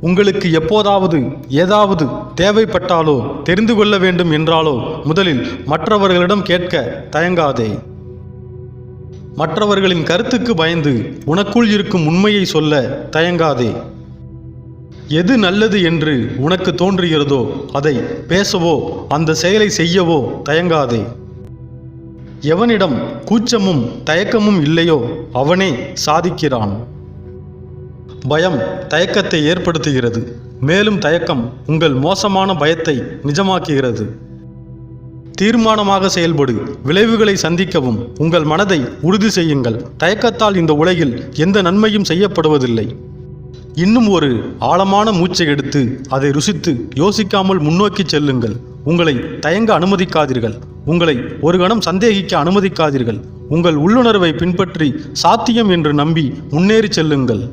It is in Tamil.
உங்களுக்கு எப்போதாவது ஏதாவது தேவைப்பட்டாலோ தெரிந்து கொள்ள வேண்டும் என்றாலோ முதலில் மற்றவர்களிடம் கேட்க தயங்காதே. மற்றவர்களின் கருத்துக்கு பயந்து உனக்குள் இருக்கும் உண்மையை சொல்ல தயங்காதே. எது நல்லது என்று உனக்கு தோன்றுகிறதோ அதை பேசவோ அந்த செயலை செய்யவோ தயங்காதே. எவனிடம் கூச்சமும் தயக்கமும் இல்லையோ அவனே சாதிக்கிறான். பயம் தயக்கத்தை ஏற்படுத்துகிறது. மேலும் தயக்கம் உங்கள் மோசமான பயத்தை நிஜமாக்குகிறது. தீர்மானமாக செயல்படு. விளைவுகளை சந்திக்கவும் உங்கள் மனதை உறுதி செய்யுங்கள். தயக்கத்தால் இந்த உலகில் எந்த நன்மையும் செய்யப்படுவதில்லை. இன்னும் ஒரு ஆழமான மூச்சை எடுத்து அதை ருசித்து யோசிக்காமல் முன்னோக்கி செல்லுங்கள். உங்களை தயங்க அனுமதிக்காதீர்கள். உங்களை ஒரு கணம் சந்தேகிக்க அனுமதிக்காதீர்கள். உங்கள் உள்ளுணர்வை பின்பற்றி சாத்தியம் என்று நம்பி முன்னேறி செல்லுங்கள்.